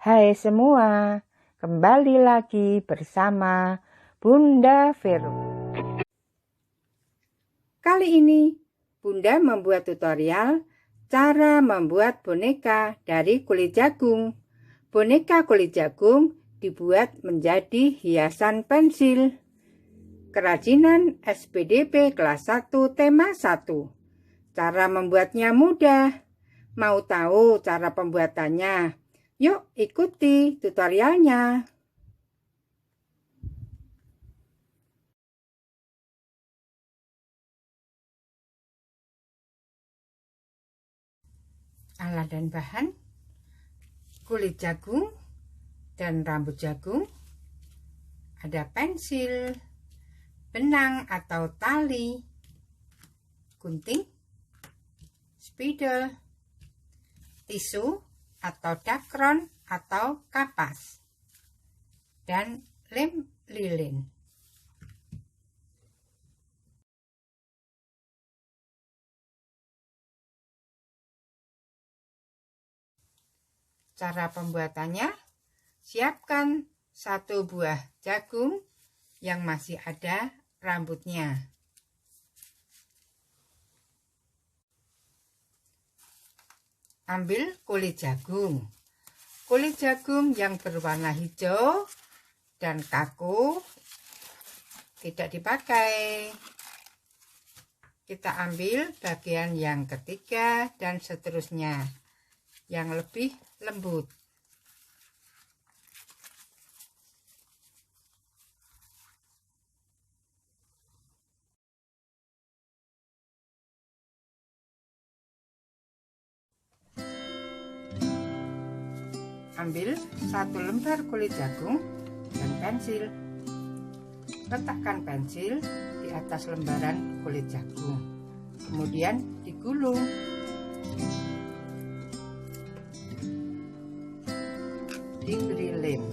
Hai semua, kembali lagi bersama Bunda Vero. Kali ini Bunda membuat tutorial cara membuat boneka dari kulit jagung. Boneka kulit jagung dibuat menjadi hiasan pensil. Kerajinan SPDP kelas 1 tema 1. Cara membuatnya mudah. Mau tahu cara pembuatannya? Yuk ikuti tutorialnya. Alat dan bahan: kulit jagung dan rambut jagung, ada pensil, benang atau tali, gunting, spidol, tisu atau dakron atau kapas, dan lem lilin. Cara pembuatannya: siapkan 1 buah jagung yang masih ada rambutnya. Ambil kulit jagung. Kulit jagung yang berwarna hijau dan kaku tidak dipakai. Kita ambil bagian yang ketiga dan seterusnya yang lebih lembut. Ambil 1 lembar kulit jagung dan pensil. Letakkan pensil di atas lembaran kulit jagung. Kemudian digulung. Diberi lem.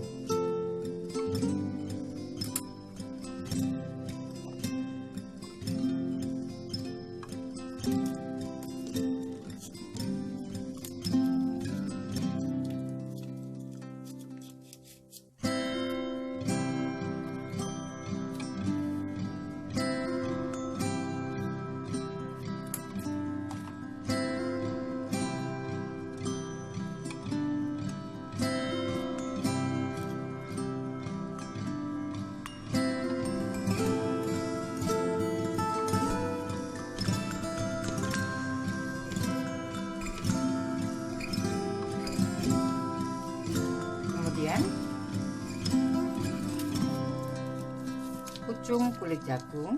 Ujung kulit jagung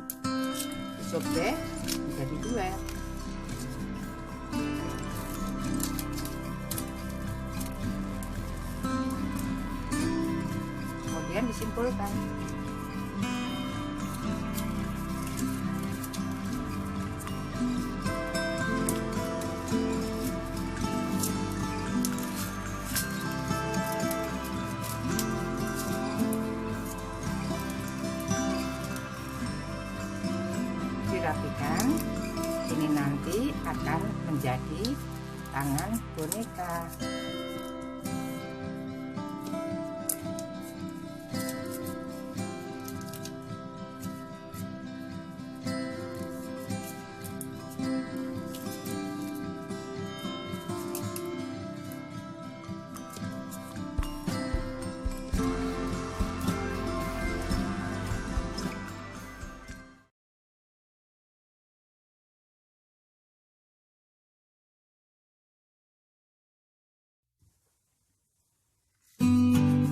disobek menjadi 2. Kemudian disimpulkan. Rapikan, ini nanti akan menjadi tangan boneka.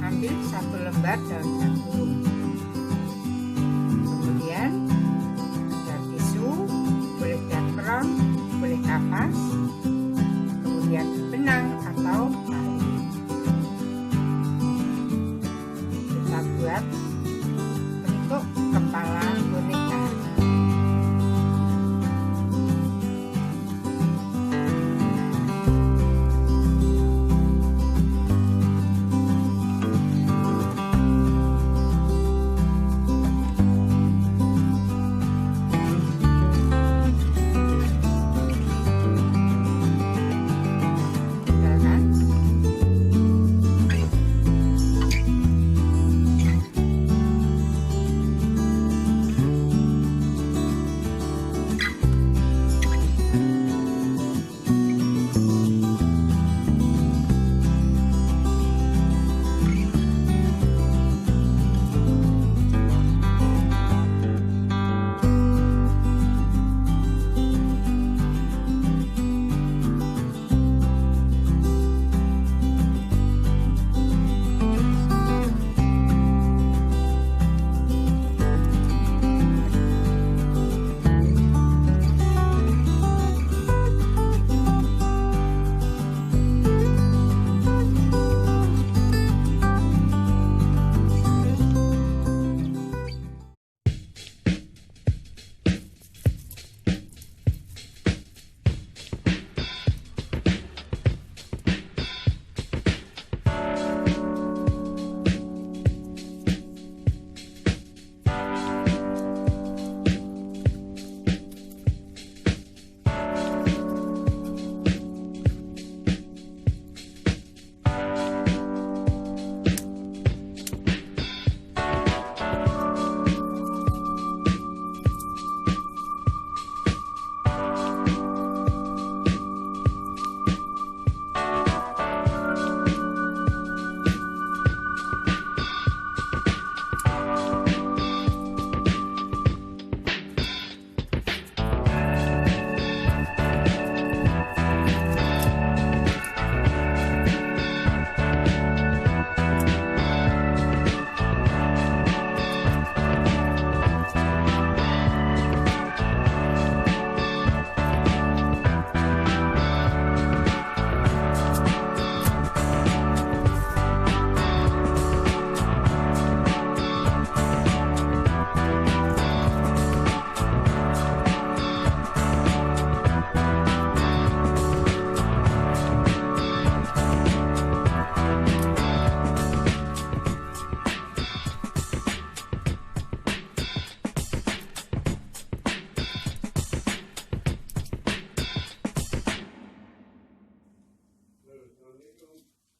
Ambil 1 lembar daun jagung. Kemudian ada tisu, boleh dakron, boleh kapas, kemudian benang atau tali. Kita buat bentuk kepala boneka.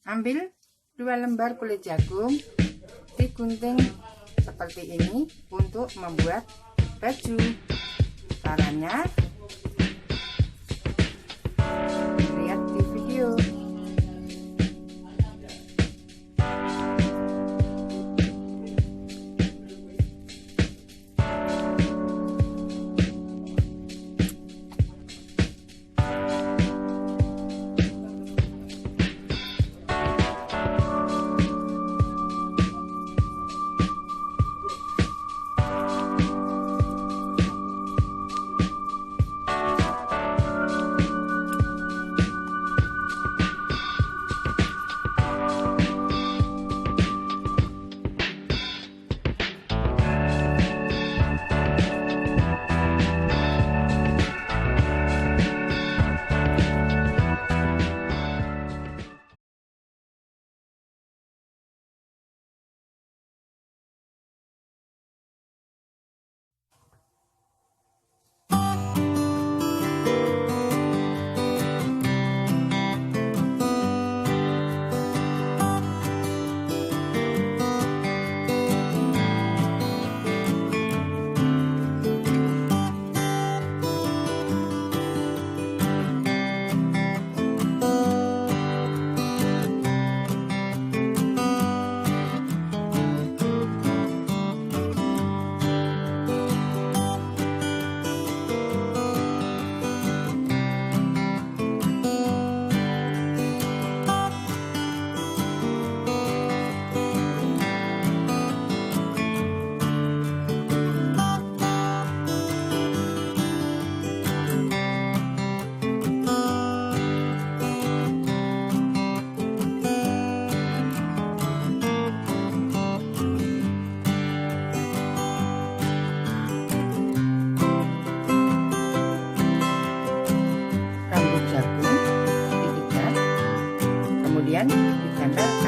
Ambil 2 lembar kulit jagung, digunting seperti ini untuk membuat baju. Caranya lihat di video. Kemudian ditempel